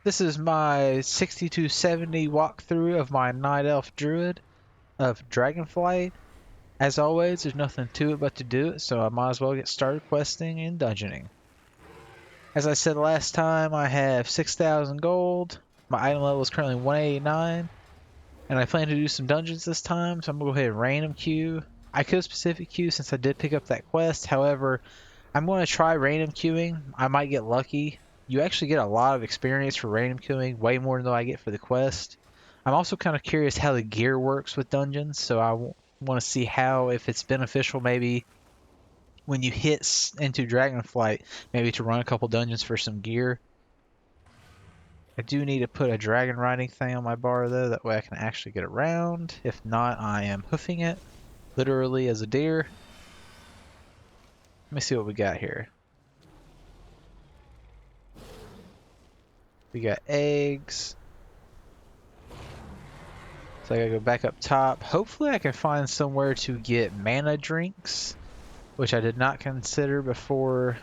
This is my 6270 walkthrough of my Night Elf Druid of DragonFlight. As always, there's nothing to it but to do it, so I might as well get started questing and dungeoning. As I said last time, I have 6,000 gold. My item level is currently 189, and I plan to do some dungeons this time, so I'm going to go ahead and random queue. I could specific queue since I did pick up that quest, however, I'm going to try random queuing. I might get lucky. You actually get a lot of experience for random queuing, way more than I get for the quest. I'm also kind of curious how the gear works with dungeons, so I want to see how, if it's beneficial maybe when you hit into DragonFlight, maybe to run a couple dungeons for some gear. I do need to put a dragon riding thing on my bar though, that way I can actually get around. If not, I am hoofing it, literally as a deer. Let me see what we got here. We got eggs. So I gotta go back up top. Hopefully I can find somewhere to get mana drinks, which I did not consider before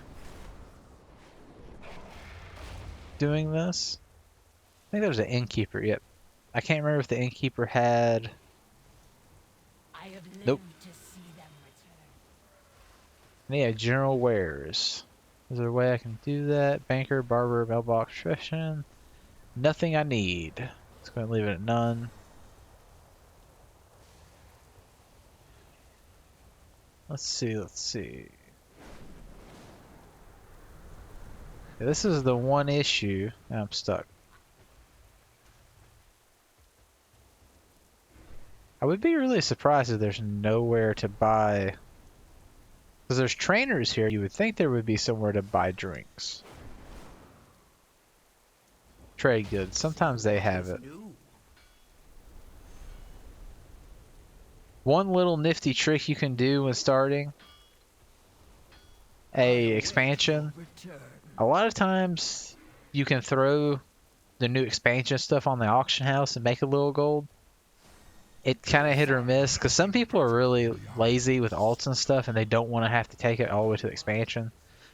doing this. I think there's an innkeeper, yep. I can't remember if the innkeeper had... Nope. I need a general wares. Is there a way I can do that? Banker, barber, mailbox, profession. Nothing I need. Just gonna leave it at none. Let's see. Yeah, this is the one issue. I'm stuck. I would be really surprised if there's nowhere to buy. Because there's trainers here. You would think there would be somewhere to buy drinks. Trade goods. Sometimes they have it. One little nifty trick you can do when starting a expansion. A lot of times you can throw the new expansion stuff on the auction house and make a little gold. It kind of hit or miss because some people are really lazy with alts and stuff and they don't want to have to take it all the way to the expansion.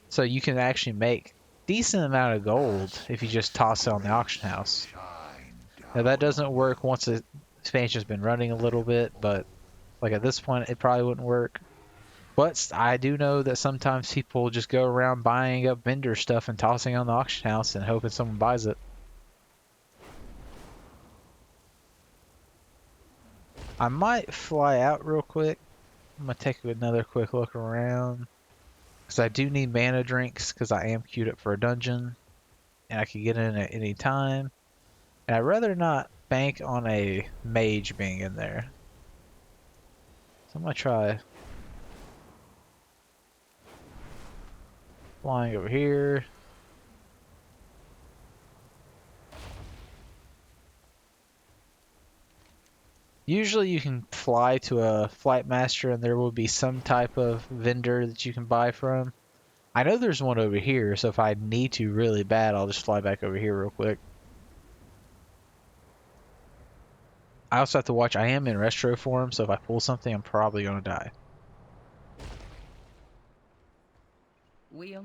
So you can actually make a decent amount of gold if you just toss it on the auction house. Now that doesn't work once the expansion's been running a little bit, but like at this point it probably wouldn't work. But I do know that sometimes people just go around buying up vendor stuff and tossing it on the auction house and hoping someone buys it. I might fly out real quick. I'm going to take another quick look around. Because I do need mana drinks because I am queued up for a dungeon. And I can get in at any time. And I'd rather not bank on a mage being in there. So I'm going to try flying over here. Usually you can fly to a flight master and there will be some type of vendor that you can buy from. I know there's one over here, so if I need to really bad, I'll just fly back over here real quick. I also have to watch, I am in retro form, so if I pull something, I'm probably going to die.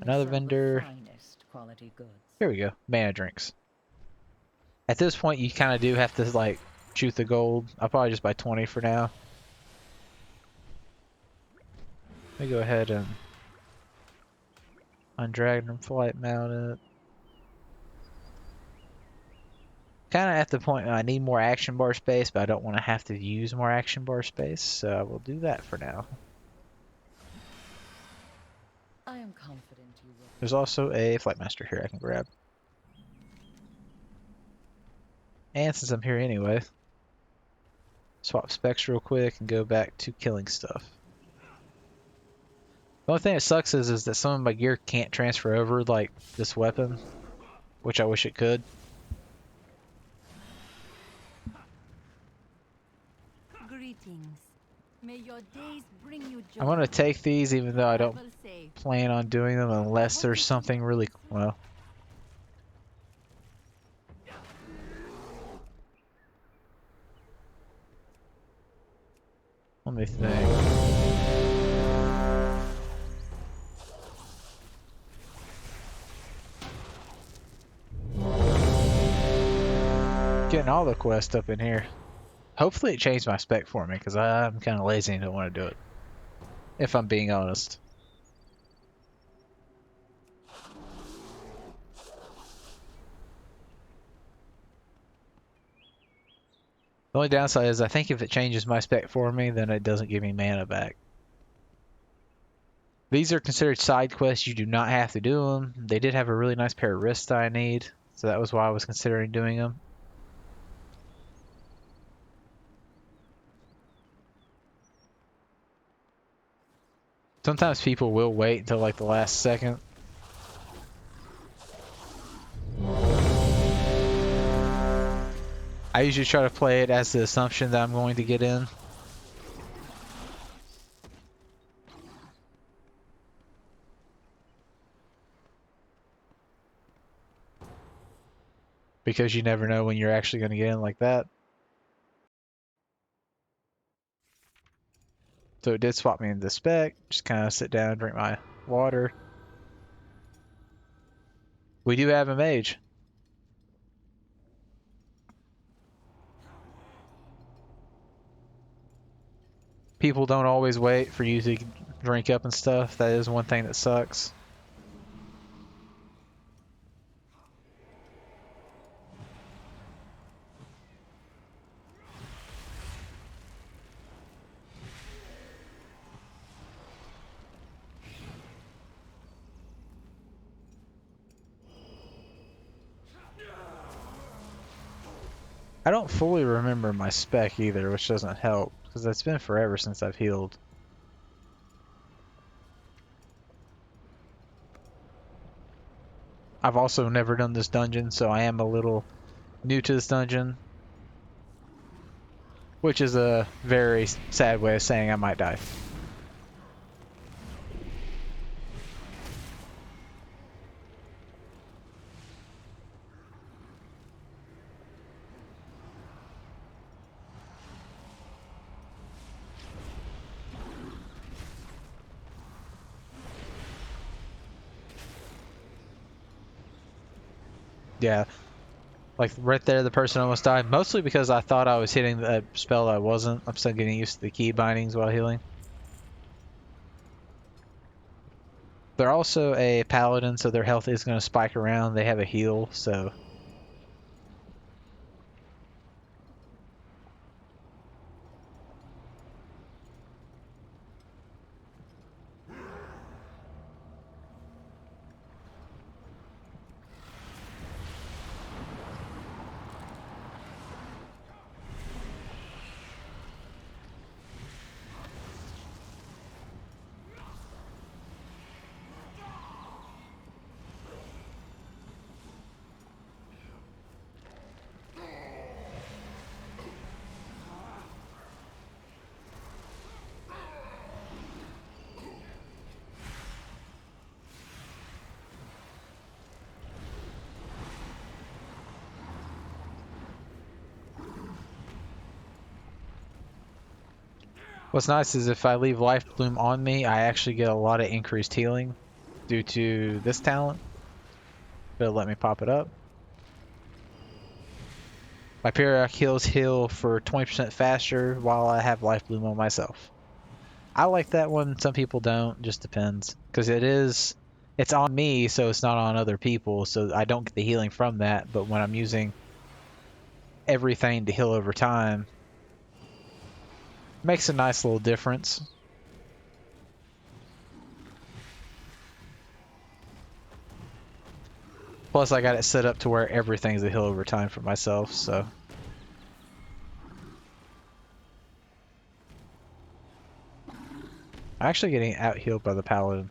Another vendor. Here we go, mana drinks. At this point, you kind of do have to like shoot the gold. I'll probably just buy 20 for now. Let me go ahead and on DragonFlight mount it. Kind of at the point where I need more action bar space, but I don't want to have to use more action bar space, so I will do that for now. I am confident you will. There's also a flight master here I can grab. And since I'm here anyway, swap specs real quick and go back to killing stuff. The only thing that sucks is that some of my gear can't transfer over, like this weapon, which I wish it could. Greetings. May your days bring you joy. I'm gonna take these even though I don't plan on doing them unless there's something really well. Let me think. getting all the quests up in here. Hopefully it changed my spec for me, because I'm kind of lazy and don't want to do it. If I'm being honest. The only downside is I think if it changes my spec for me, then it doesn't give me mana back. These are considered side quests. You do not have to do them. They did have a really nice pair of wrists I need, so that was why I was considering doing them. Sometimes people will wait until like the last second. I usually try to play it as the assumption that I'm going to get in. Because you never know when you're actually going to get in like that. So it did swap me into spec. Just kind of sit down, drink my water. We do have a mage. People don't always wait for you to drink up and stuff. That is one thing that sucks. I don't fully remember my spec either, which doesn't help, because it's been forever since I've healed. I've also never done this dungeon, so I am a little new to this dungeon. Which is a very sad way of saying I might die. Yeah, like right there the person almost died, mostly because I thought I was hitting the spell I wasn't. I'm still getting used to the key bindings while healing. They're also a paladin, so their health is going to spike around. They have a heal, so... What's nice is if I leave Life Bloom on me, I actually get a lot of increased healing due to this talent. It'll let me pop it up. My periodic heals heal for 20% faster while I have Life Bloom on myself. I like that one, some people don't, just depends. Because it's on me, so it's not on other people, so I don't get the healing from that, but when I'm using everything to heal over time, makes a nice little difference. Plus I got it set up to where everything's a heal over time for myself, so... I'm actually getting out-healed by the paladin.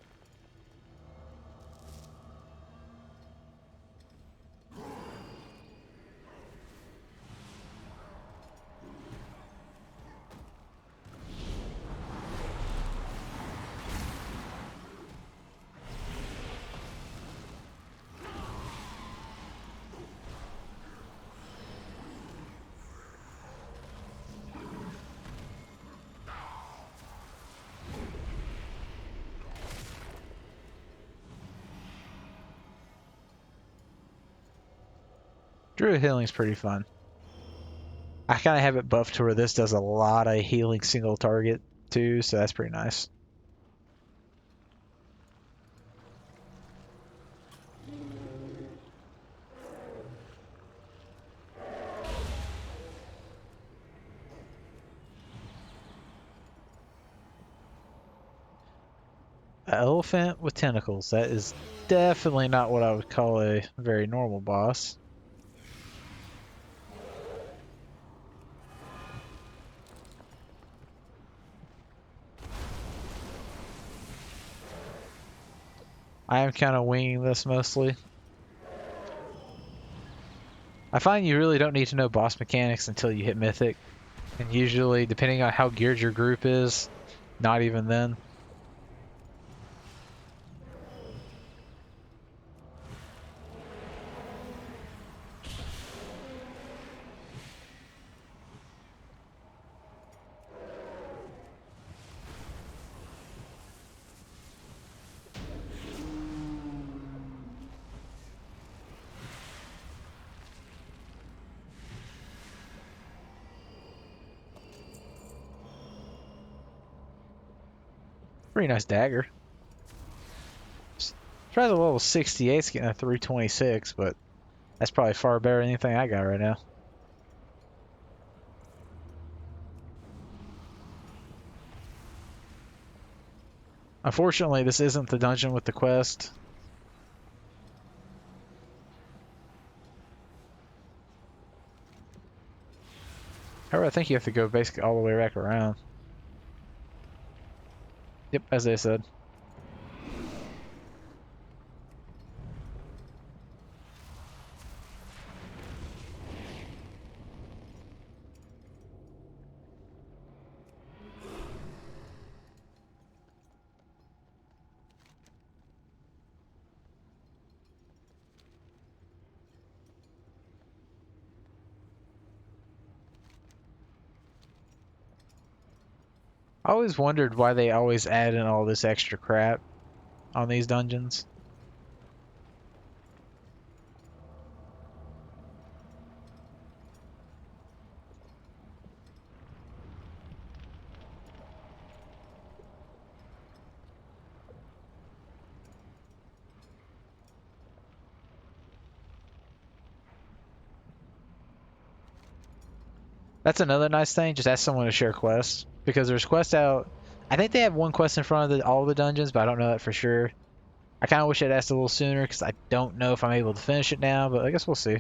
Druid healing's pretty fun. I kind of have it buffed to where this does a lot of healing single target too, so that's pretty nice. An elephant with tentacles. That is definitely not what I would call a very normal boss. I am kind of winging this mostly. I find you really don't need to know boss mechanics until you hit Mythic. And usually, depending on how geared your group is, not even then. Pretty nice dagger. Try the level 68's getting a 326, but that's probably far better than anything I got right now. Unfortunately, this isn't the dungeon with the quest. However, I think you have to go basically all the way back around. Yep, as they said. I always wondered why they always add in all this extra crap on these dungeons. That's another nice thing. Just ask someone to share quests because there's quests out. I think they have one quest in front of all the dungeons, but I don't know that for sure. I kind of wish I'd asked a little sooner because I don't know if I'm able to finish it now, but I guess we'll see.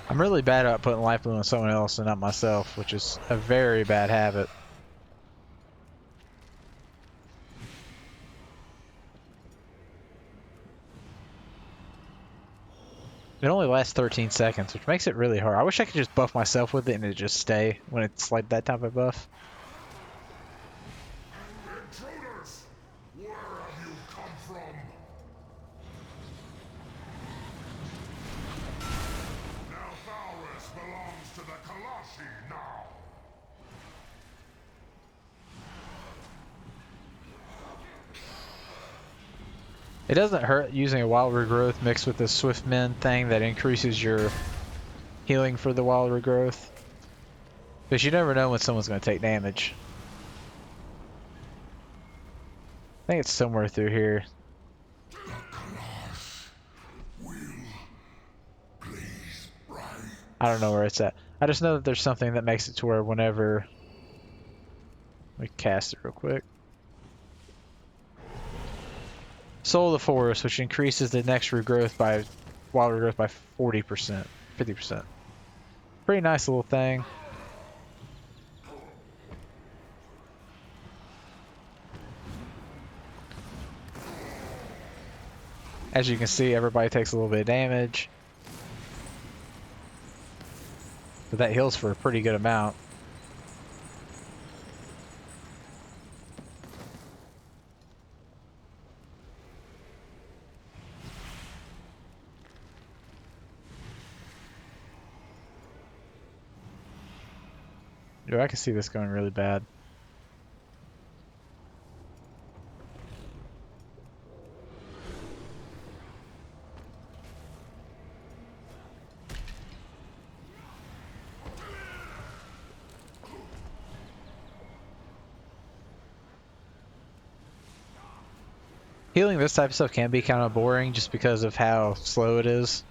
I'm really bad at putting life blue on someone else and not myself, which is a very bad habit. It only lasts 13 seconds, which makes it really hard. I wish I could just buff myself with it and it just stay when it's like that type of buff. Intruders! Where have you come from? Now belongs to the Kalashi now! It doesn't hurt using a wild regrowth mixed with the swift mend thing that increases your healing for the wild regrowth. Because you never know when someone's going to take damage. I think it's somewhere through here. The Kalash will blaze bright. I don't know where it's at. I just know that there's something that makes it to where whenever... We cast it real quick. Soul of the Forest, which increases the next regrowth by wild regrowth by 40%, 50%. Pretty nice little thing. As you can see, everybody takes a little bit of damage. But that heals for a pretty good amount. Dude, I can see this going really bad. Healing this type of stuff can be kind of boring just because of how slow it is.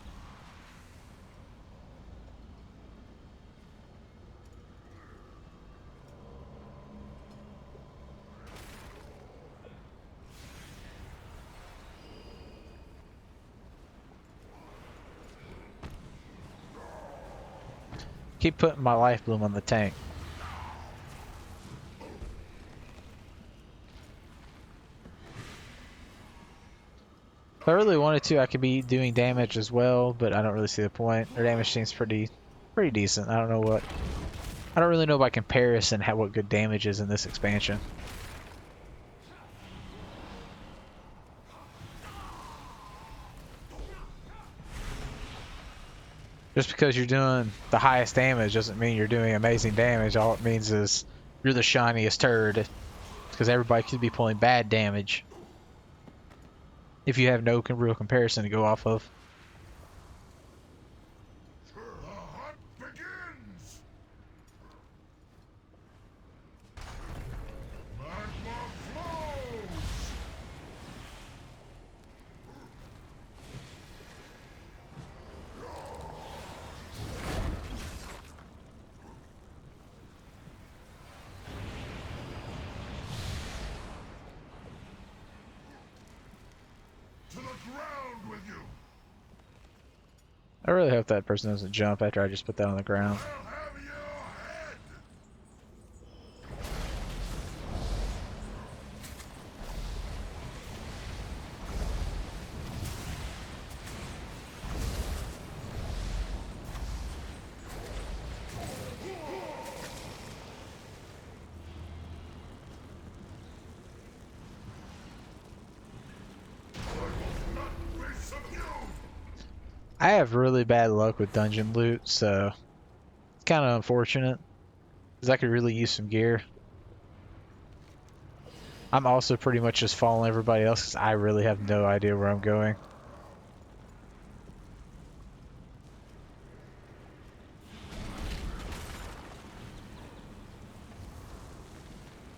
Keep putting my life bloom on the tank. If I really wanted to, I could be doing damage as well, but I don't really see the point. Their damage seems pretty decent. I don't really know by comparison what good damage is in this expansion. Just because you're doing the highest damage doesn't mean you're doing amazing damage. All it means is you're the shiniest turd. Because everybody could be pulling bad damage if you have no real comparison to go off of. The hunt begins! Magma flows! To the ground with you! I really hope that person doesn't jump after I just put that on the ground. I'll have your head! I have really bad luck with dungeon loot, so it's kind of unfortunate. Because I could really use some gear. I'm also pretty much just following everybody else because I really have no idea where I'm going.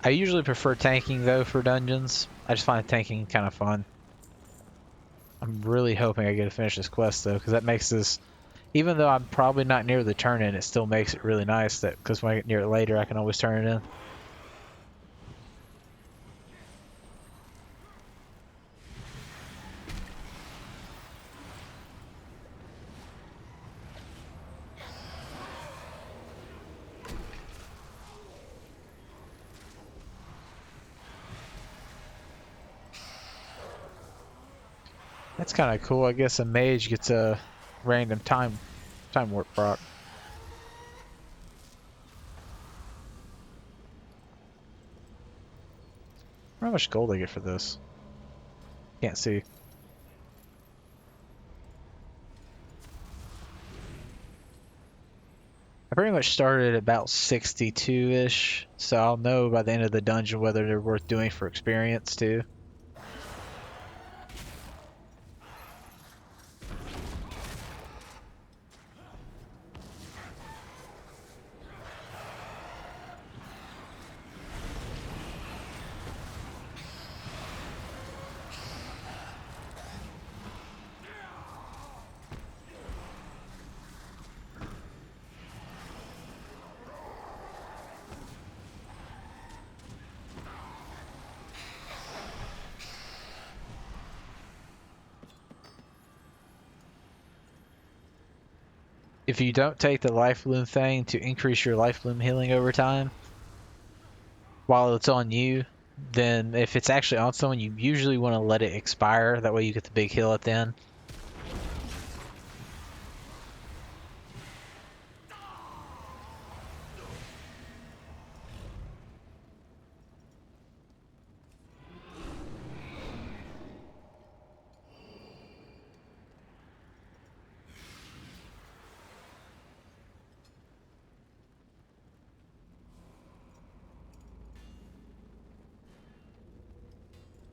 I usually prefer tanking though for dungeons. I just find tanking kind of fun. I'm really hoping I get to finish this quest though, because that makes this, even though I'm probably not near the turn-in, it still makes it really nice that because when I get near it later, I can always turn it in. That's kind of cool. I guess a mage gets a random time warp proc. How much gold I get for this? Can't see. I pretty much started at about 62-ish, so I'll know by the end of the dungeon whether they're worth doing for experience too. If you don't take the life bloom thing to increase your life bloom healing over time, while it's on you, then if it's actually on someone, you usually want to let it expire. That way you get the big heal at the end.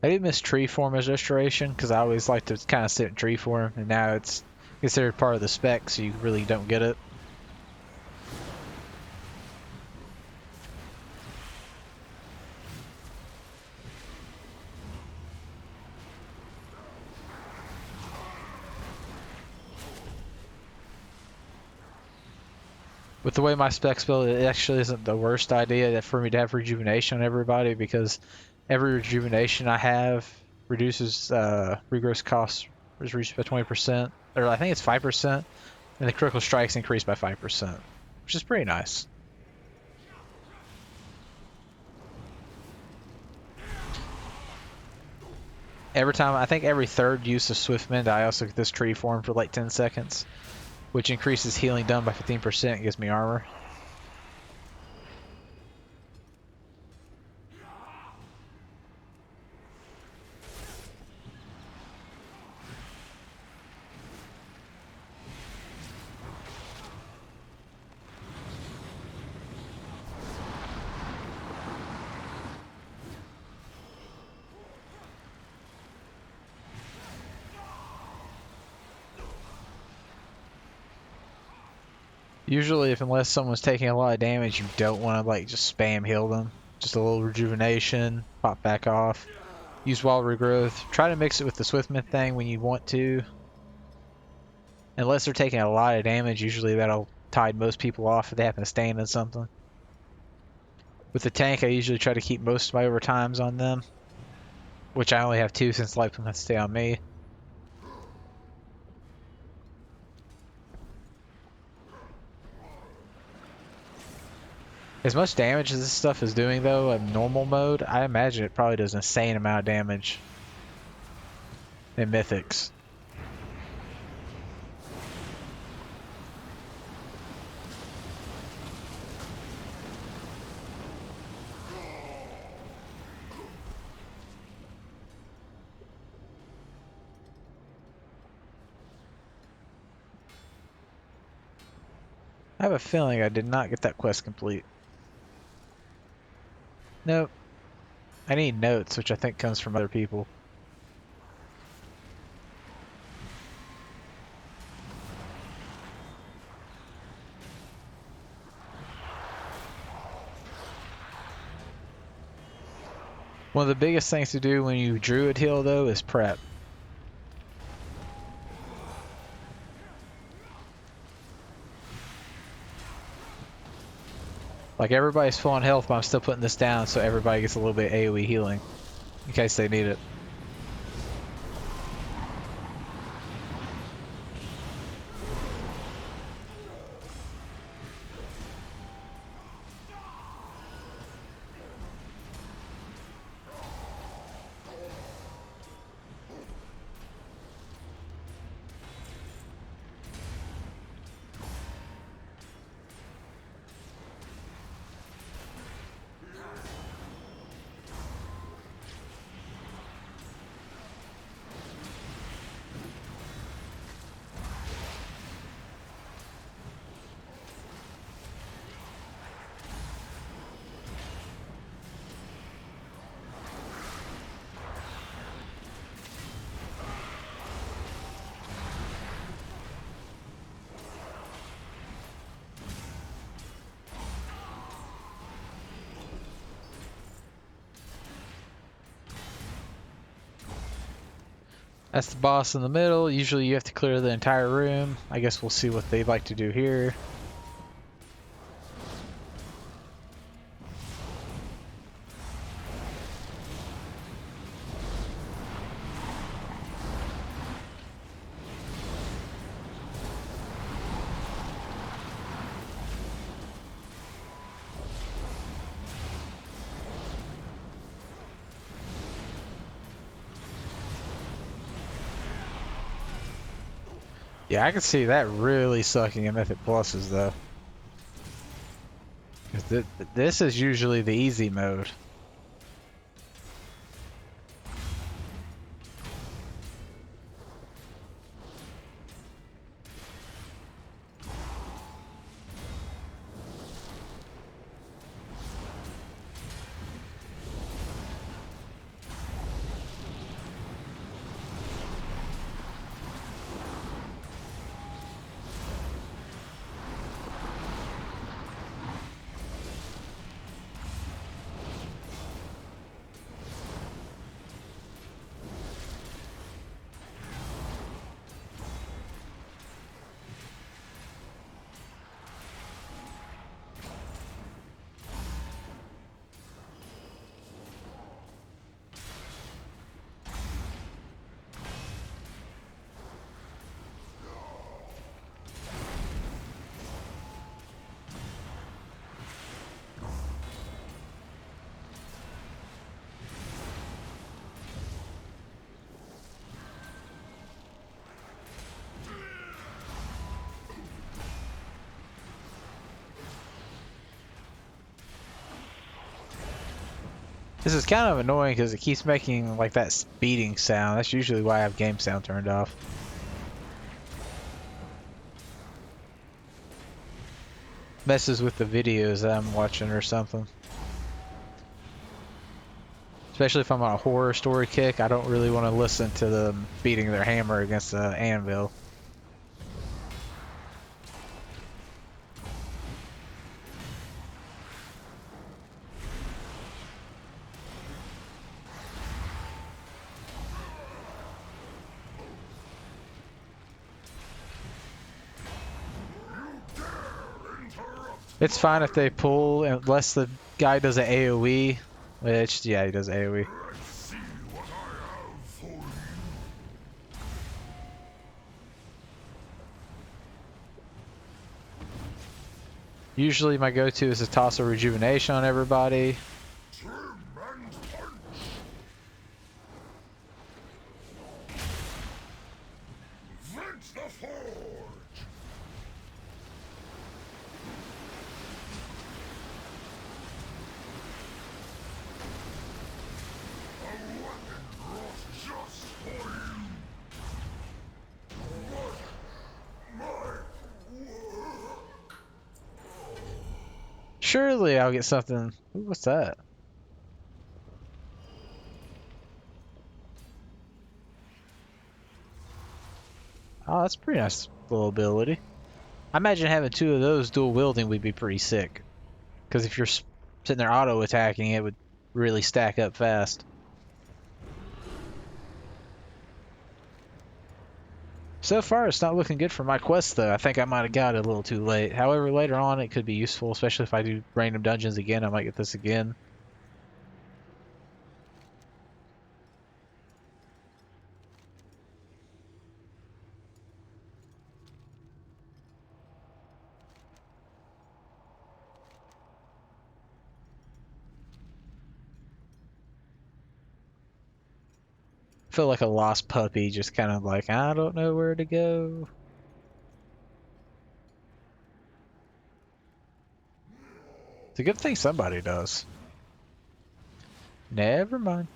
I did miss tree form as restoration because I always like to kind of sit in tree form, and now it's considered part of the spec, so you really don't get it. With the way my specs build, it actually isn't the worst idea for me to have rejuvenation on everybody, because every rejuvenation I have reduces regrowth costs is reduced by 20%, or I think it's 5%, and the critical strikes increase by 5%, which is pretty nice. Every time, I think every third use of Swift Mend, I also get this tree form for like 10 seconds, which increases healing done by 15% and gives me armor. Usually, unless someone's taking a lot of damage, you don't want to like just spam heal them. Just a little rejuvenation, pop back off. Use wild regrowth. Try to mix it with the Swiftmint thing when you want to. Unless they're taking a lot of damage, usually that'll tide most people off if they happen to stand in something. With the tank, I usually try to keep most of my overtimes on them, which I only have 2 since life has to stay on me. As much damage as this stuff is doing, though, in normal mode, I imagine it probably does an insane amount of damage in Mythics. I have a feeling I did not get that quest complete. Nope. I need notes, which I think comes from other people. One of the biggest things to do when you druid heal, though, is prep. Like, everybody's full on health, but I'm still putting this down so everybody gets a little bit AoE healing in case they need it. That's the boss in the middle. Usually you have to clear the entire room. I guess we'll see what they'd like to do here. Yeah, I can see that really sucking in Mythic Pluses though. 'Cause this is usually the easy mode. This is kind of annoying because it keeps making like that speeding sound. That's usually why I have game sound turned off. Messes with the videos that I'm watching or something. Especially if I'm on a horror story kick, I don't really want to listen to them beating their hammer against the anvil. It's fine if they pull, unless the guy does an AoE, which, yeah, he does AoE. Let's see what I have for you. Usually my go-to is to toss a rejuvenation on everybody. Trim and punch. Vent the forge. A weapon brought just for you. My work. Surely I'll get something. Ooh, what's that? Oh, that's a pretty nice little ability. I imagine having two of those dual wielding would be pretty sick. Because if you're sitting there auto attacking, it would really stack up fast. So far, it's not looking good for my quest, though. I think I might have got it a little too late. However, later on, it could be useful, especially if I do random dungeons again. I might get this again. Feel like a lost puppy, just kind of like, I don't know where to go. It's a good thing somebody does. Never mind.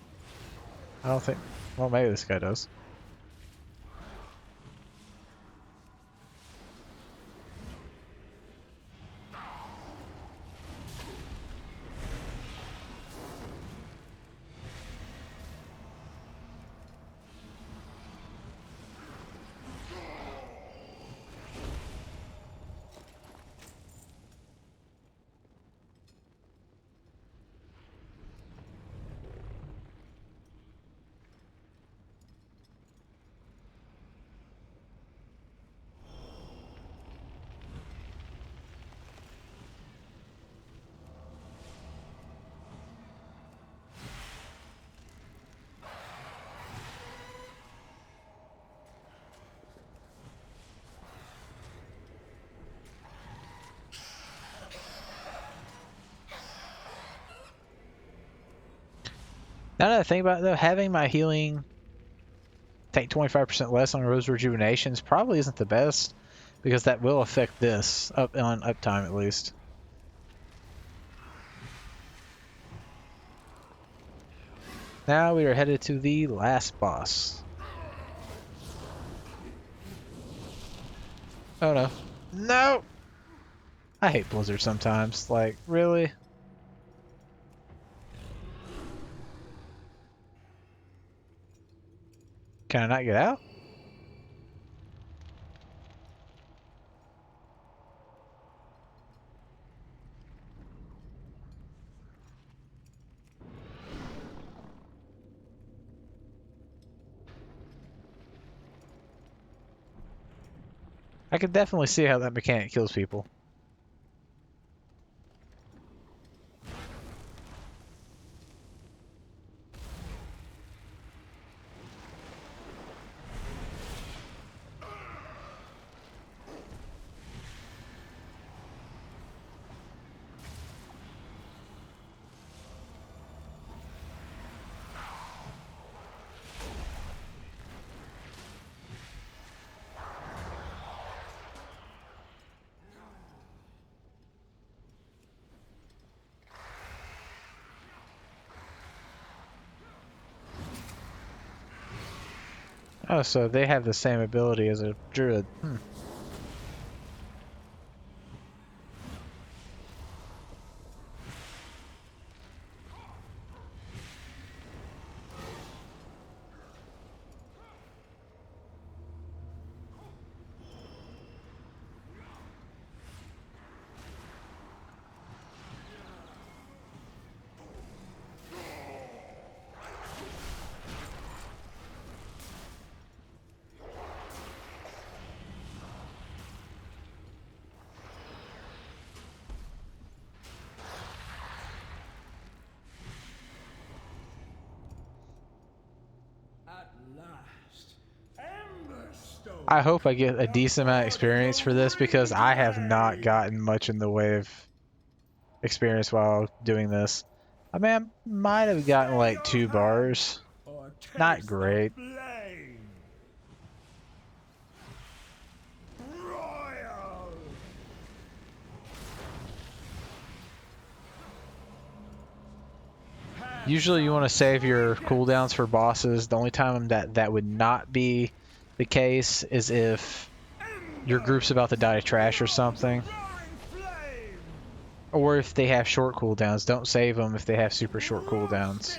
I don't think... Well, maybe this guy does. Now that I think about it, though, having my healing take 25% less on Rose Rejuvenations probably isn't the best, because that will affect this up on uptime at least. Now we are headed to the last boss. Oh no. No! I hate Blizzard sometimes. Like, really? Can I not get out? I could definitely see how that mechanic kills people. Oh, so they have the same ability as a druid. I hope I get a decent amount of experience for this, because I have not gotten much in the way of experience while doing this. I mean, I might have gotten like 2 bars. Not great. Usually you want to save your cooldowns for bosses. The only time that would not be the case is if your group's about to die to trash or something. Or if they have short cooldowns. Don't save them if they have super short cooldowns.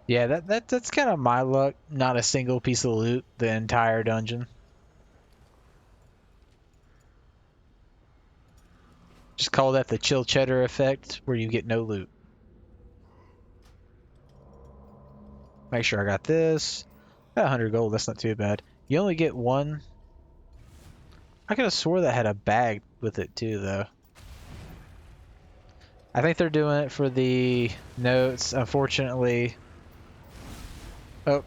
Yeah, that's kind of my luck. Not a single piece of loot the entire dungeon. Just call that the ChillChedder effect, where you get no loot. Make sure I got this. Got 100 gold, that's not too bad. You only get one. I could have swore that had a bag with it too, though. I think they're doing it for the notes, unfortunately. Oh,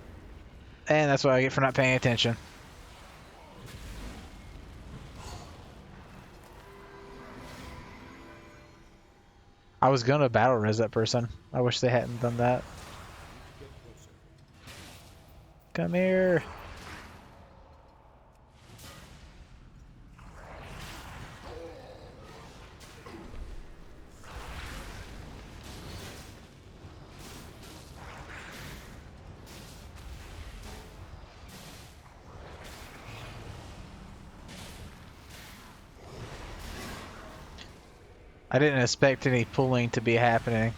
and that's what I get for not paying attention. I was gonna battle res that person. I wish they hadn't done that. Come here. I didn't expect any pulling to be happening.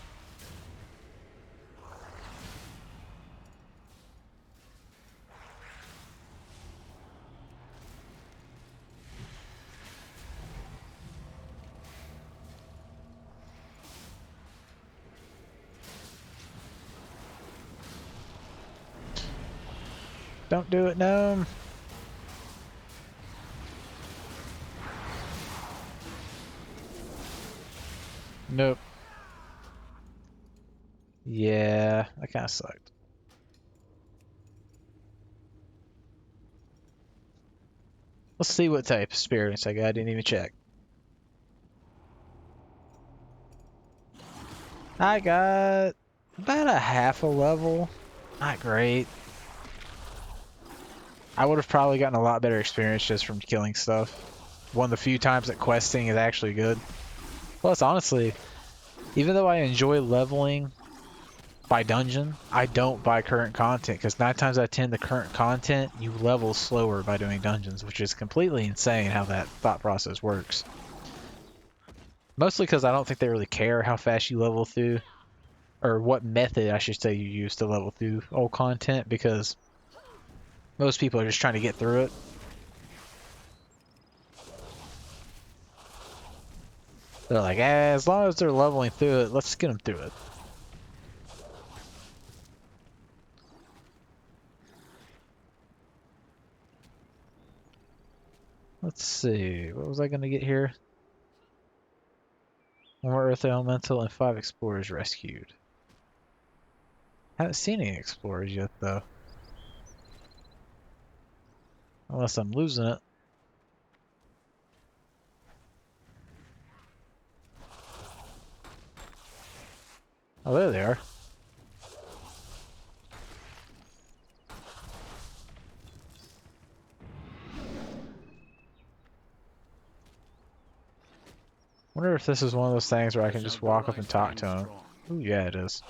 Don't do it, gnome. Nope. Yeah, that kind of sucked. Let's see what type of experience I got. I didn't even check. I got about a half a level. Not great. I would have probably gotten a lot better experience just from killing stuff. One of the few times that questing is actually good. Plus, honestly, even though I enjoy leveling by dungeon, I don't by current content, because 9 times out of 10 the current content you level slower by doing dungeons, which is completely insane how that thought process works. Mostly because I don't think they really care how fast you level through, or what method I should say you use to level through old content, because most people are just trying to get through it. They're like, as long as they're leveling through it, let's get them through it. Let's see, what was I going to get here? 1 more Earth Elemental and 5 Explorers rescued. Haven't seen any Explorers yet, though. Unless I'm losing it. Oh, there they are. Wonder if this is one of those things where I can just walk up and talk to him. Ooh, yeah, it is.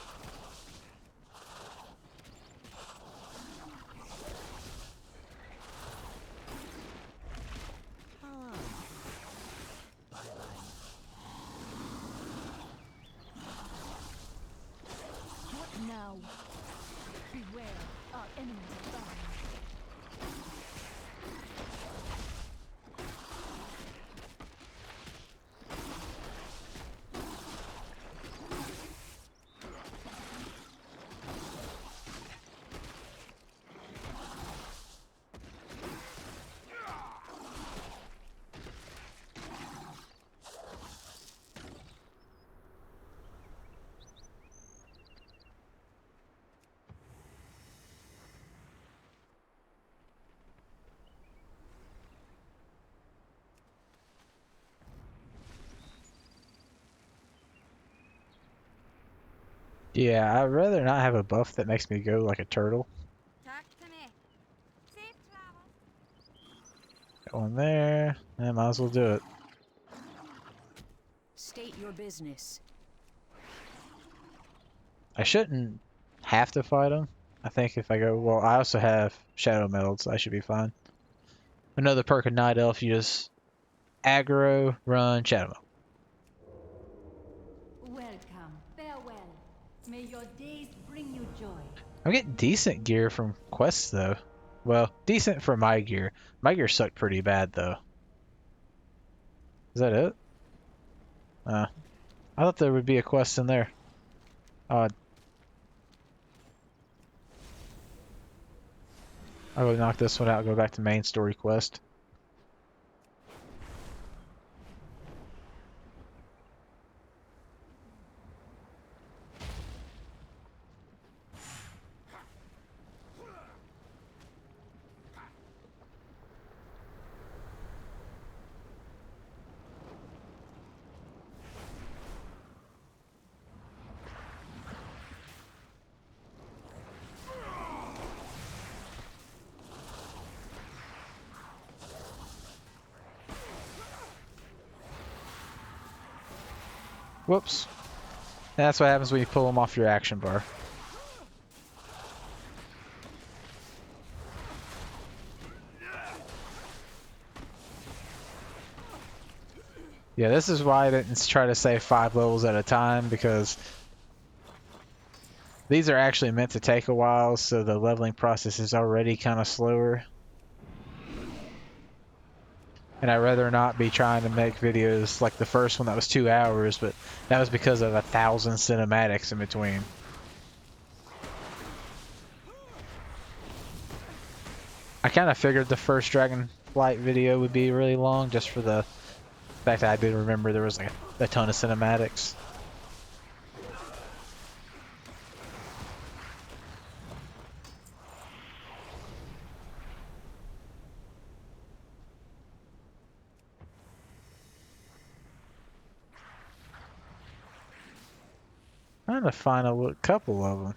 What now? Beware, our enemies abound. Yeah, I'd rather not have a buff that makes me go like a turtle. Talk to me. Safe travel. Got one there. I might as well do it. State your business. I shouldn't have to fight him. I think if I go, well, I also have Shadow Metals. I should be fine. Another perk of Night Elf, you just aggro, run, Shadow Metal. Welcome. Farewell. May your days bring you joy. I'm getting decent gear from quests, though. Well, decent for my gear. My gear sucked pretty bad, though. Is that it? I thought there would be a quest in there. I'll go knock this one out and go back to main story quest. Whoops. That's what happens when you pull them off your action bar. Yeah, this is why I didn't try to save 5 levels at a time, because these are actually meant to take a while, so the leveling process is already kind of slower. And I'd rather not be trying to make videos like the first one that was 2 hours, but that was because of 1,000 cinematics in between. I kind of figured the first DragonFlight video would be really long, just for the fact that I did remember there was like a ton of cinematics. trying to find a couple of them.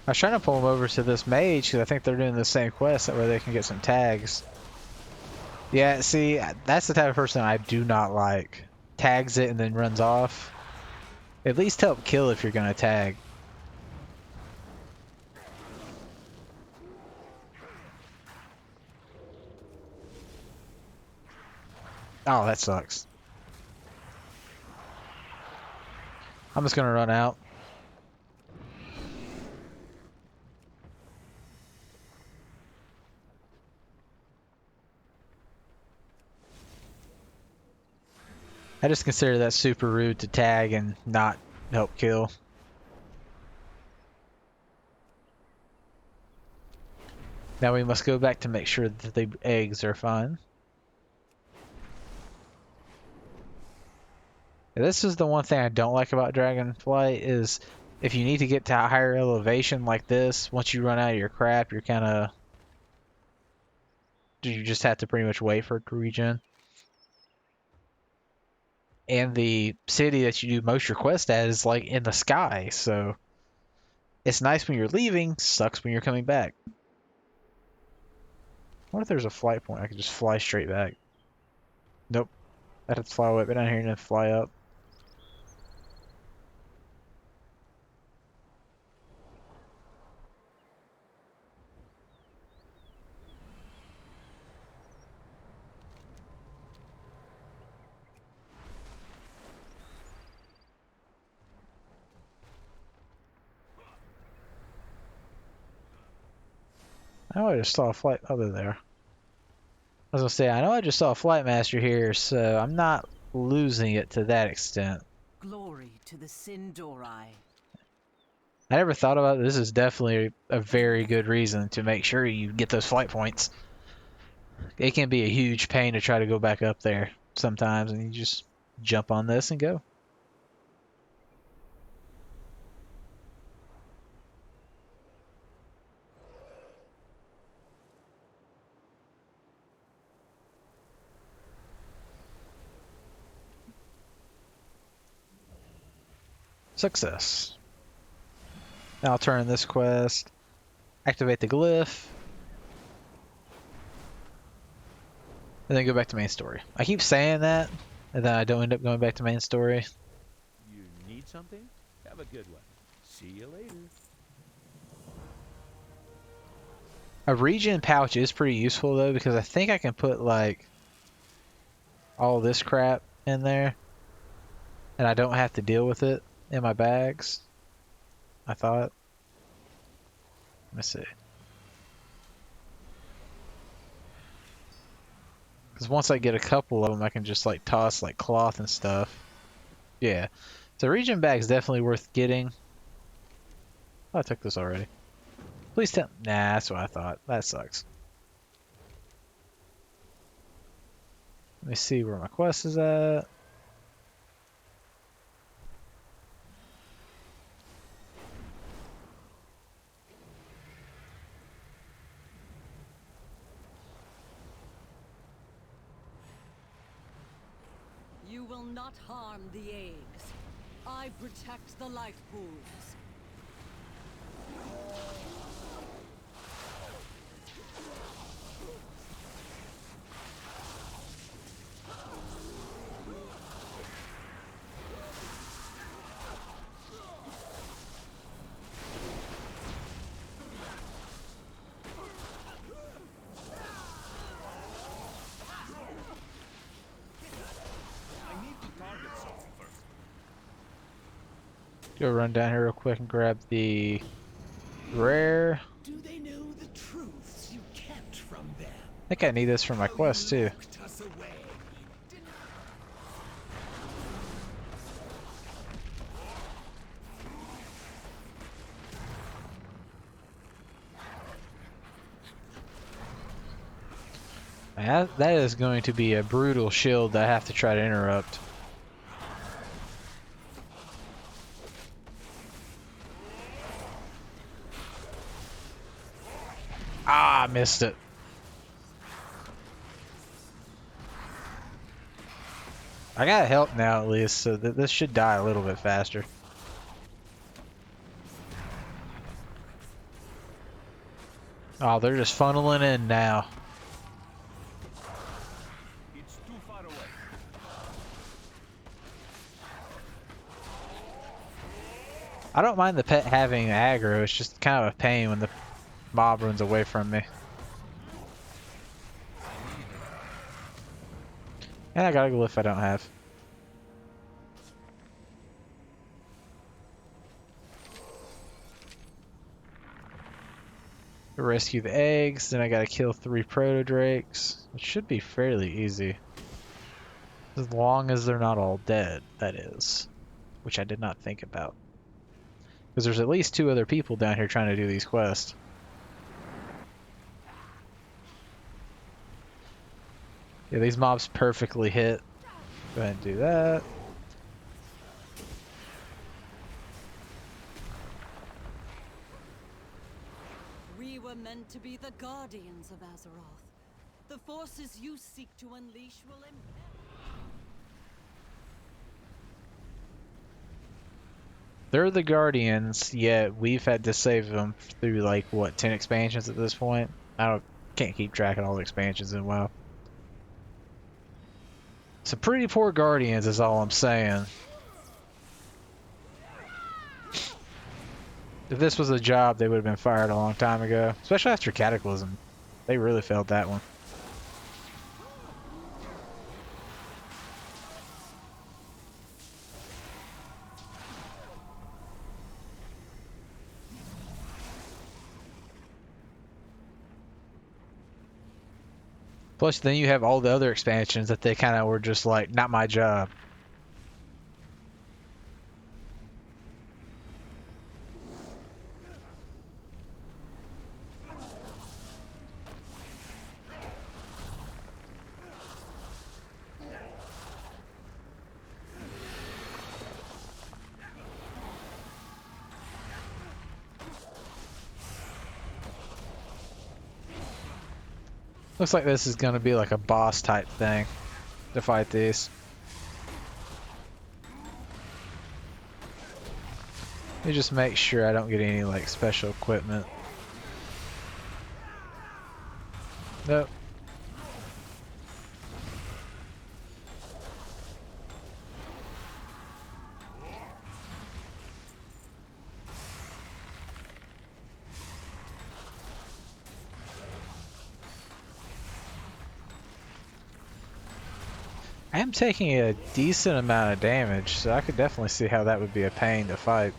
I was trying to pull them over to this mage because I think they're doing the same quest, that way they can get some tags. Yeah, see, that's the type of person I do not like. Tags it and then runs off. At least help kill if you're gonna tag. Oh, that sucks. I'm just gonna run out. I just consider that super rude to tag and not help kill. Now we must go back to make sure that the eggs are fine. This is the one thing I don't like about DragonFlight is if you need to get to a higher elevation like this, once you run out of your crap, you're kind of... You just have to pretty much wait for it to regen. And the city that you do most of your quest at is like in the sky, so it's nice when you're leaving, sucks when you're coming back. What if there's a flight point? I could just fly straight back. Nope. I'd have to fly away down here and then fly up. Oh, I just saw a flight over there. I was gonna say, I know I just saw a flight master here, so I'm not losing it to that extent. Glory to the Sindori. I never thought about it. This is definitely a very good reason to make sure you get those flight points. It can be a huge pain to try to go back up there sometimes, and you just jump on this and go. Success. Now I'll turn this quest, activate the glyph, and then go back to main story. I keep saying that, and then I don't end up going back to main story. You need something? Have a good one. See you later. A regen pouch is pretty useful though, because I think I can put like all this crap in there, and I don't have to deal with it in my bags. I thought. Let me see. Because once I get a couple of them, I can just like toss like cloth and stuff. Yeah. So regen bag's definitely worth getting. Oh, I took this already. Please tell. Nah, that's what I thought. That sucks. Let me see where my quest is at. You will not harm the eggs. I protect the life pools. Go run down here real quick and grab the rare. Do they know the truths you kept from them? I think I need this for my quest too. Locked us away. That is going to be a brutal shield that I have to try to interrupt. Ah, I missed it. I got help now at least, so this should die a little bit faster. Oh, they're just funneling in now. It's too far away. I don't mind the pet having aggro, it's just kind of a pain when the mob runs away from me. And I got a glyph I don't have. Rescue the eggs, then I gotta kill 3 proto-drakes. It should be fairly easy. As long as they're not all dead, that is. Which I did not think about. Because there's at least 2 other people down here trying to do these quests. Yeah, these mobs perfectly hit. Go ahead and do that. We were meant to be the guardians of Azeroth. The forces you seek to unleash will impair. They're the guardians, yet we've had to save them through like what, 10 expansions at this point? Can't keep track of all the expansions in WoW. Some pretty poor guardians is all I'm saying. If this was a job, they would have been fired a long time ago. Especially after Cataclysm. They really failed that one. Plus, then you have all the other expansions that they kind of were just like, not my job. Looks like this is going to be like a boss type thing to fight these. Let me just make sure I don't get any like special equipment. Nope. I am taking a decent amount of damage, so I could definitely see how that would be a pain to fight.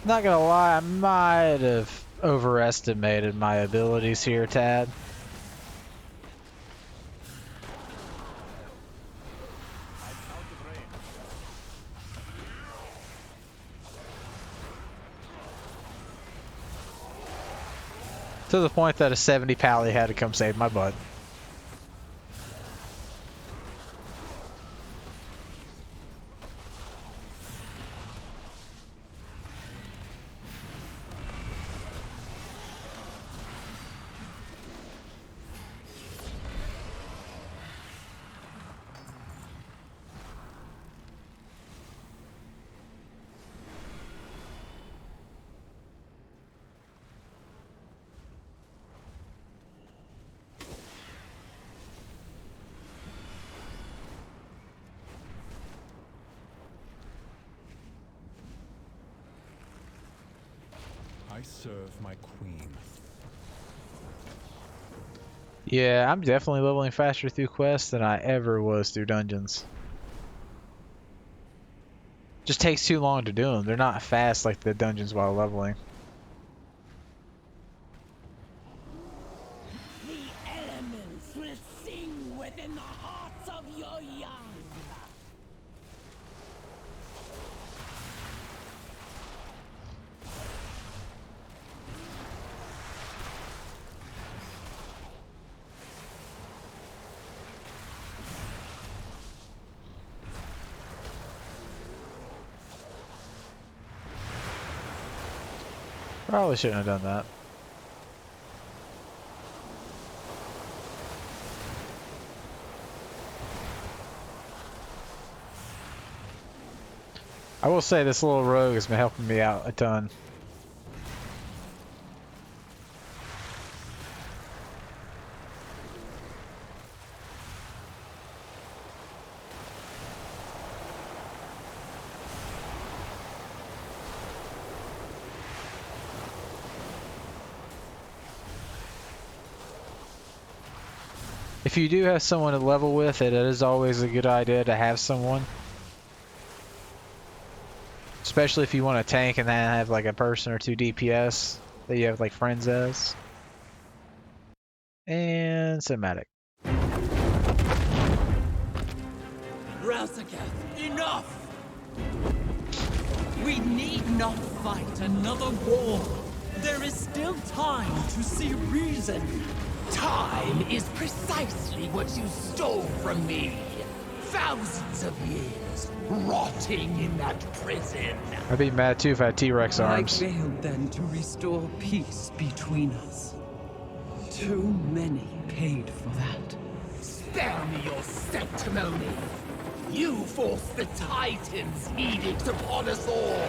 Not gonna lie, I might have overestimated my abilities here, Tad. To the point that a 70 pally had to come save my butt. I serve my queen. Yeah, I'm definitely leveling faster through quests than I ever was through dungeons. Just takes too long to do them. They're not fast like the dungeons while leveling. The elements will sing within the hearts of your young. Probably shouldn't have done that. I will say this little rogue has been helping me out a ton. If you do have someone to level with, it is always a good idea to have someone. Especially if you want to tank and then have like a person or two DPS that you have like friends as. And cinematic. Razagath, enough! We need not fight another war. There is still time to see reason. Time is precisely what you stole from me. Thousands of years rotting in that prison. I'd be mad too if I had T-Rex arms. I failed then to restore peace between us. Too many paid for that. Spare me your sanctimony. You forced the Titan's edict upon us all.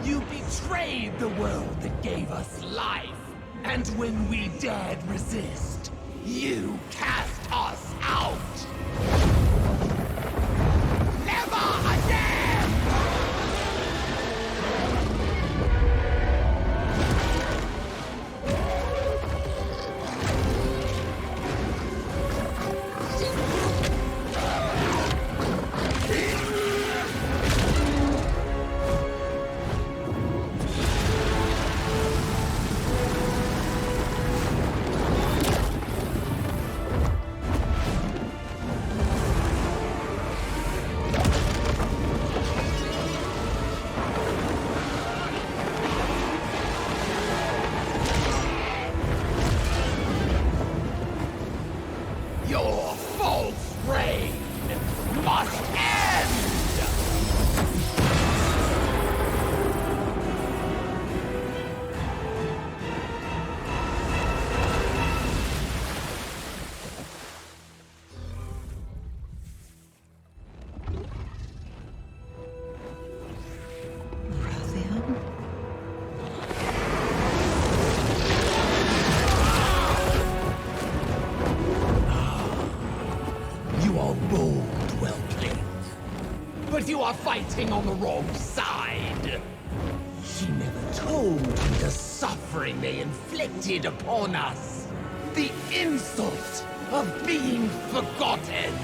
You betrayed the world that gave us life. And when we dared resist, you cast us out. Never again! Your false reign must end! You are bold, well played. But you are fighting on the wrong side. She never told you the suffering they inflicted upon us. The insult of being forgotten.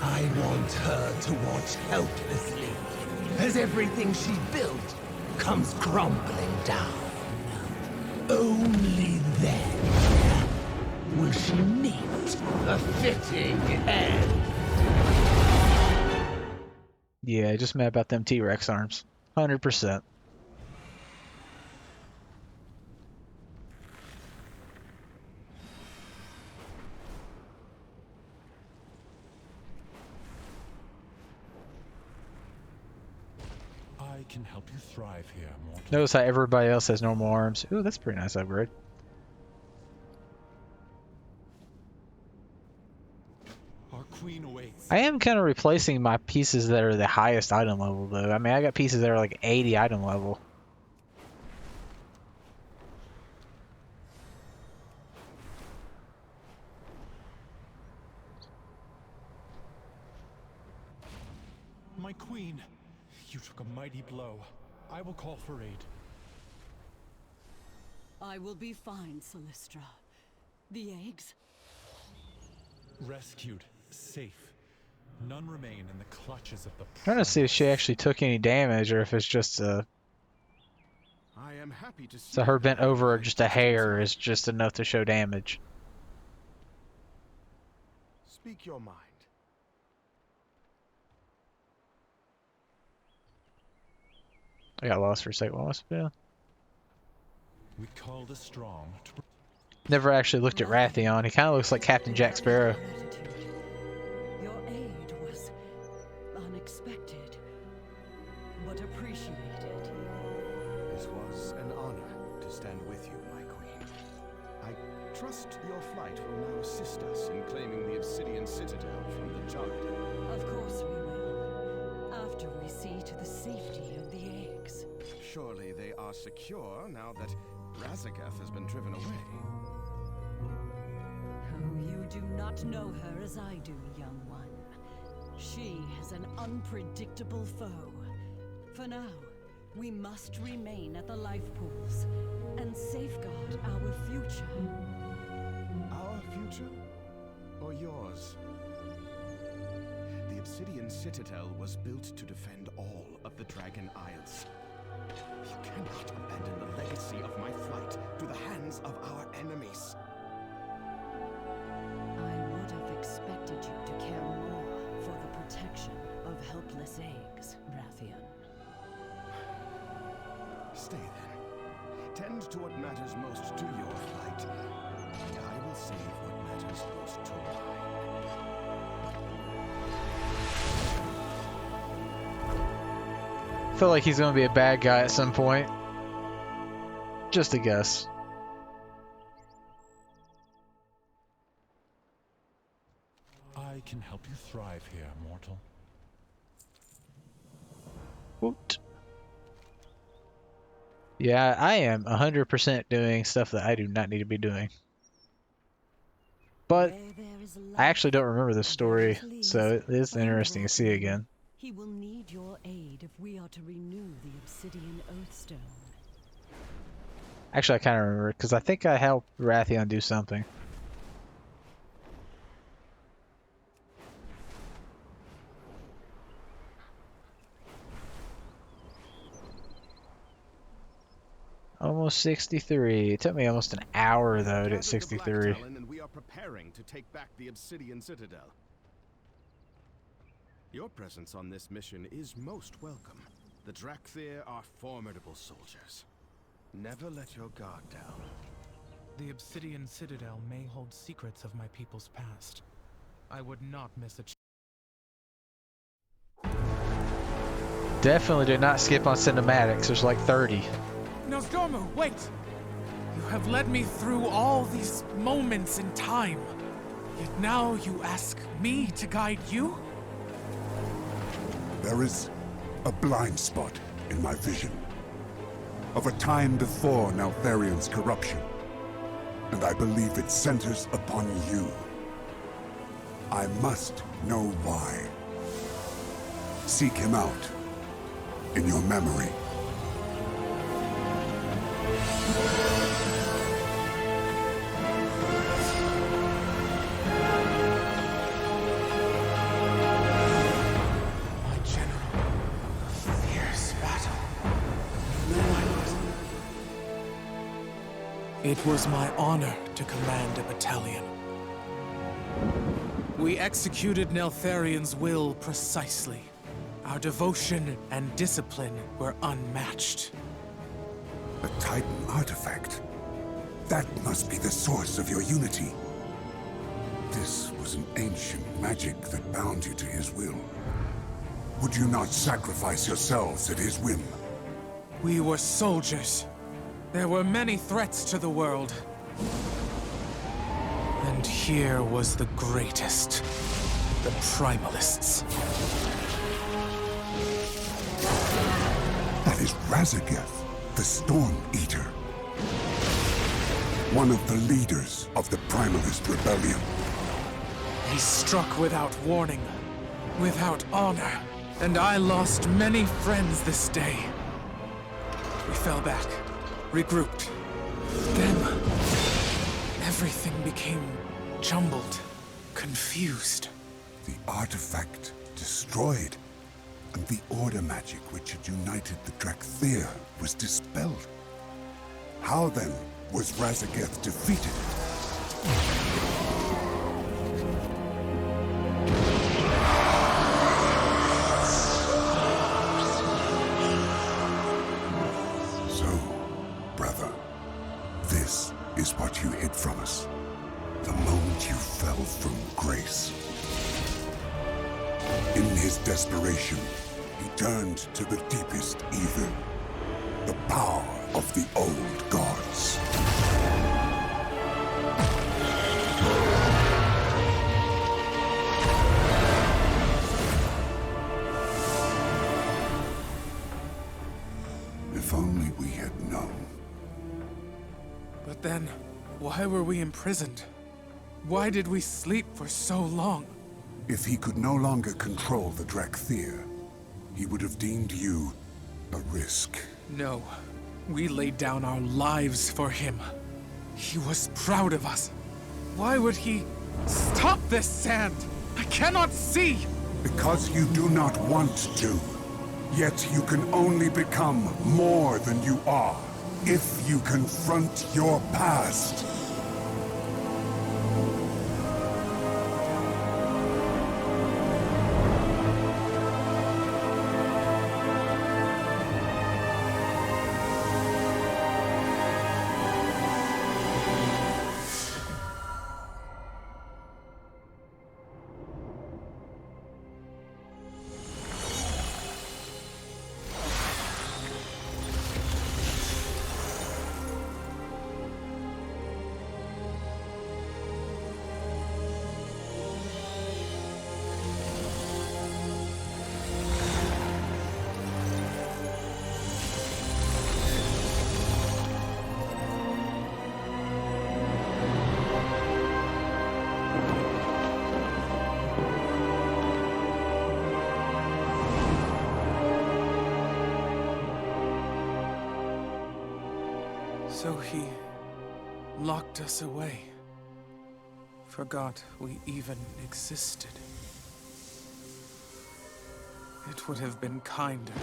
I want her to watch helplessly as everything she built comes crumbling down. Only then will she meet a fitting end. Yeah, just mad about them T-Rex arms. 100%. I can help you thrive here, mortal. Notice how everybody else has normal arms. Ooh, that's a pretty nice upgrade. Our queen awaits. I am kind of replacing my pieces that are the highest item level, though. I mean, I got pieces that are like 80 item level. My queen, you took a mighty blow. I will call for aid. I will be fine, Solistra. The eggs? Rescued, safe. None remain in the clutches of the Trying to see if she actually took any damage or if it's just I am happy to see so her that bent our over life just a has been hair saved. is just enough to show damage. Speak your mind. I got lost for a second. What must have been? We call the strong to Never actually looked at Rathion. He kind of looks like Captain Jack Sparrow. Your aid was unexpected, but appreciated. It was an honor to stand with you, my queen. I trust your flight will now assist us in claiming the Obsidian Citadel from the Druid. Of course we will, after we see to the safety of the eggs. Surely they are secure now that Razagath has been driven away. Oh, you do not know her as I do, young one. She is an unpredictable foe. For now, we must remain at the life pools and safeguard our future. Our future? Or yours? The Obsidian Citadel was built to defend all of the Dragon Isles. You cannot abandon the legacy of my flight to the hands of our enemies. I would have expected you to care more for the protection of helpless eggs, Rathion. Stay then. Tend to what matters most to your flight, and I will save what matters most to mine. I feel like he's gonna be a bad guy at some point. Just a guess. I can help you thrive here, mortal. What? Yeah, I am 100% doing stuff that I do not need to be doing. But Where there is I actually don't remember this there story, is so it is Find interesting to see Rathion. again. He will need your aid if we are to renew the Obsidian Oathstone. Actually, I kind of remember because I think I helped Rathion do something. Almost 63. It took me almost an hour though to Gathered get the 63. Black Talon, and we are preparing to take back the Obsidian Citadel. Your presence on this mission is most welcome. The Drakthir are formidable soldiers. Never let your guard down. The Obsidian Citadel may hold secrets of my people's past. I would not miss a Definitely did not skip on cinematics. There's like 30. Nosgomu, wait! You have led me through all these moments in time. Yet now you ask me to guide you? There is a blind spot in my vision of a time before Neltharion's corruption, and I believe it centers upon you. I must know why. Seek him out in your memory. My general, a fierce battle. It was my honor to command a battalion. We executed Neltharion's will precisely. Our devotion and discipline were unmatched. A Titan artifact. That must be the source of your unity. This was an ancient magic that bound you to his will. Would you not sacrifice yourselves at his whim? We were soldiers. There were many threats to the world. And here was the greatest. The Primalists. That is Razagath, the Storm Eater. One of the leaders of the Primalist Rebellion. He struck without warning, without honor, and I lost many friends this day. We fell back, regrouped. Then, Everything became jumbled, confused. The artifact destroyed, and the order magic which had united the Drakthir was dispelled. How then was Razageth defeated? So, brother, this is what you hid from us. The moment you fell from grace. In his desperation, he turned to the deepest evil, the power of the old gods. If only we had known. But then, why were we imprisoned? Why did we sleep for so long? If he could no longer control the Drakthir, he would have deemed you a risk. No. We laid down our lives for him. He was proud of us. Why would he... Stop this, Sand! I cannot see! Because you do not want to. Yet you can only become more than you are if you confront your past. So he locked us away. Forgot we even existed. It would have been kinder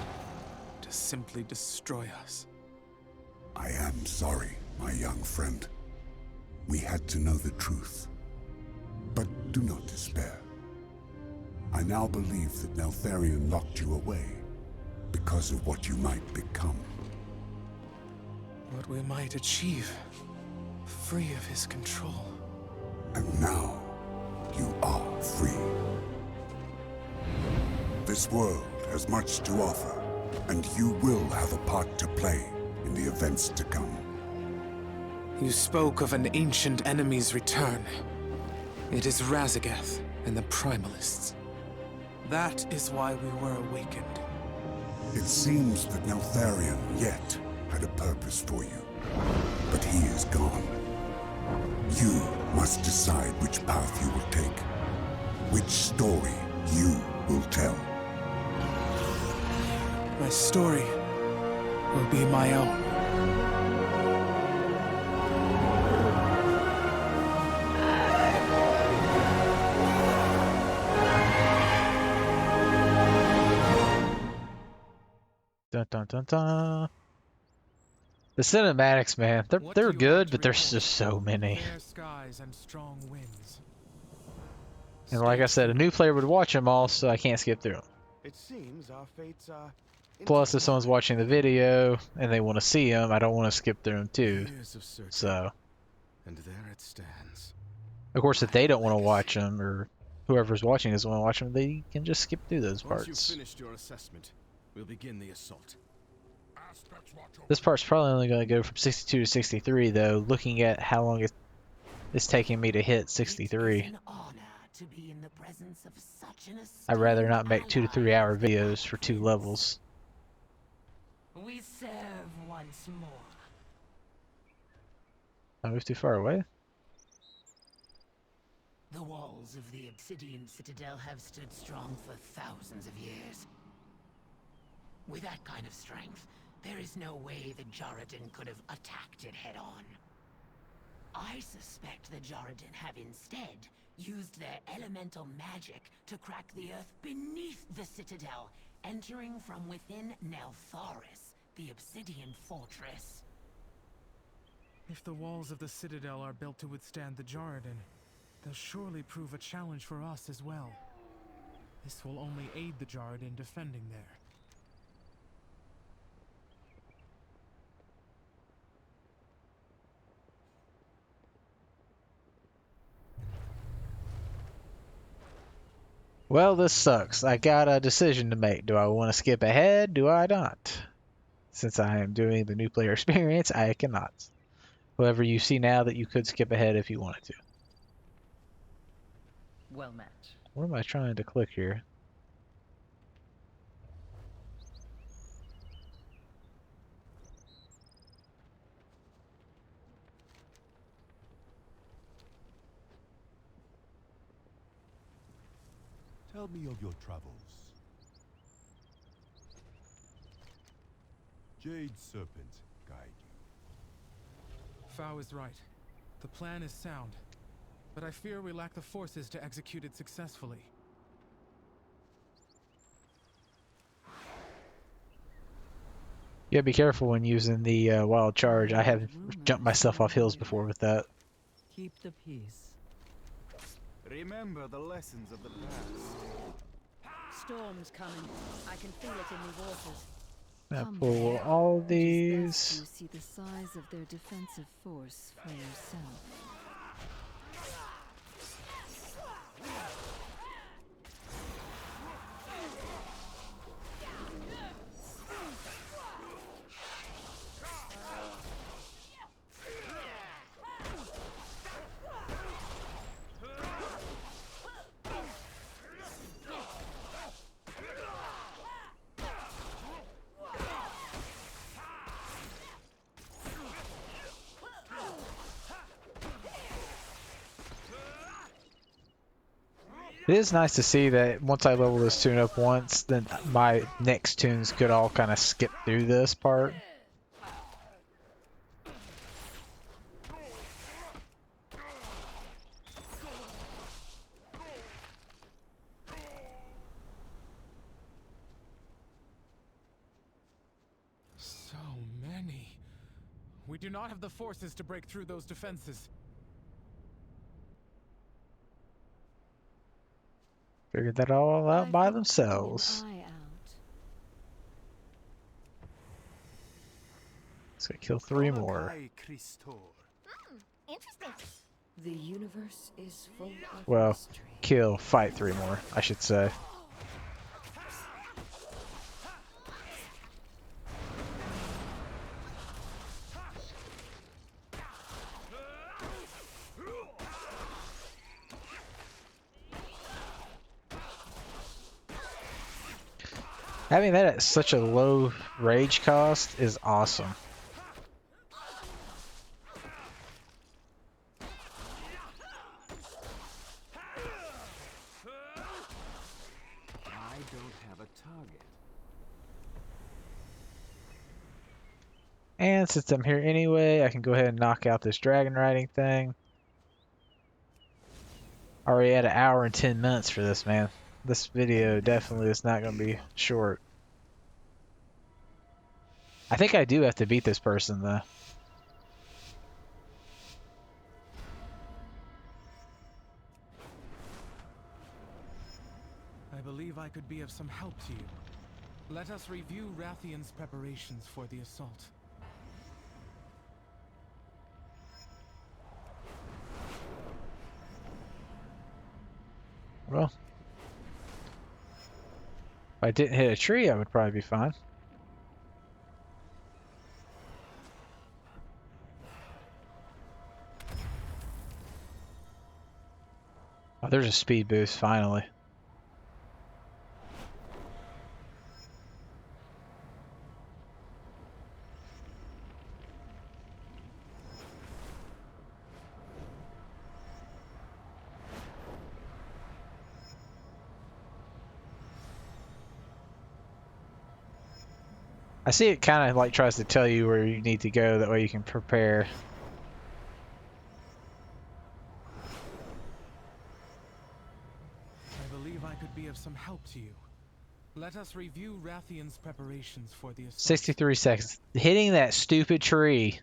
to simply destroy us. I am sorry, my young friend. We had to know the truth. But do not despair. I now believe that Neltharion locked you away because of what you might become. What we might achieve, free of his control. And now, you are free. This world has much to offer, and you will have a part to play in the events to come. You spoke of an ancient enemy's return. It is Razageth and the Primalists. That is why we were awakened. It seems that Neltharion yet had a purpose for you, but he is gone. You must decide which path you will take, which story you will tell. My story will be my own. Dun dun dun dun. The cinematics, man, they're good, but there's just so many. Fair skies and strong winds. And like I said, a new player would watch them all, so I can't skip through them. It seems our fates are Plus, if someone's watching the video and they want to see them, I don't want to skip through them too. years of searching, So, and there it stands. of course, if they don't want to watch them, or whoever's watching doesn't want to watch them, they can just skip through those Once you've parts. finished your assessment, we'll begin the assault. This part's probably only going to go from 62 to 63, though, looking at how long it's taking me to hit 63. I'd rather not make 2 to 3 hour videos for 2 levels. We serve once more. I moved too far away? The walls of the Obsidian Citadel have stood strong for thousands of years. With that kind of strength, there is no way the Jarradin could have attacked it head-on. I suspect the Jaredin have instead used their elemental magic to crack the earth beneath the citadel, entering from within Neltharis, the obsidian fortress. If the walls of the citadel are built to withstand the Jaredin, they'll surely prove a challenge for us as well. This will only aid the Jaredin defending there. Well, this sucks. I got a decision to make. Do I want to skip ahead? Do I not? Since I am doing the new player experience, I cannot. However, you see now that you could skip ahead if you wanted to. Well met. What am I trying to click here? Tell me of your travels. Jade Serpent guide you. Fao is right. The plan is sound, but I fear we lack the forces to execute it successfully. Yeah, be careful when using the wild charge. I have jumped myself off hills before with that. Keep the peace. Remember the lessons of the past. Storm's coming. I can feel it in the waters. Now pull all these. You see the size of their defensive force for yourself. It is nice to see that once I level this tune up once, then my next tunes could all kind of skip through this part. So many. We do not have the forces to break through those defenses. Figured that all out by themselves. So kill 3 more. Interesting. The universe is full of Well, fight 3 more, I should say. Having that at such a low rage cost is awesome. I don't have a target. And since I'm here anyway, I can go ahead and knock out this dragon riding thing. Already at 1 hour and 10 minutes for this, man. This video definitely is not going to be short. I think I do have to beat this person, though. I believe I could be of some help to you. Let us review Rathian's preparations for the assault. Well, if I didn't hit a tree, I would probably be fine. Oh, there's a speed boost, finally. I see it kind of like tries to tell you where you need to go, that way you can prepare. some help to you. Let us review Rathian's preparations for the assault. 63 seconds. Hitting that stupid tree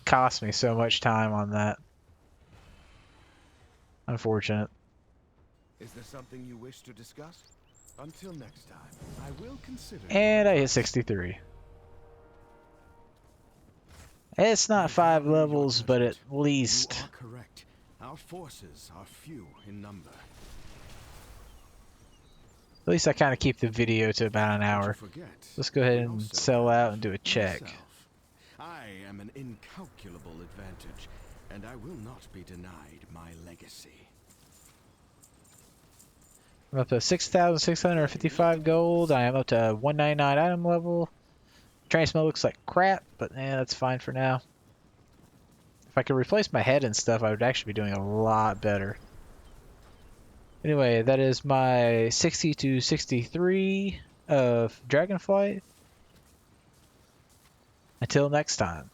cost me so much time on that. Unfortunate. Is there something you wish to discuss? Until next time, I will consider. And I hit 63. It's not 5 levels, but at least. You are correct. Our forces are few in number. At least I kind of keep the video to about an hour. Let's go ahead and sell out and do a check. I am an incalculable advantage, and I will not be denied my legacy. I'm up to 6,655 gold. I am up to 199 item level. Transmit looks like crap, but that's fine for now. If I could replace my head and stuff, I would actually be doing a lot better. Anyway, that is my 60 to 63 of DragonFlight. Until next time.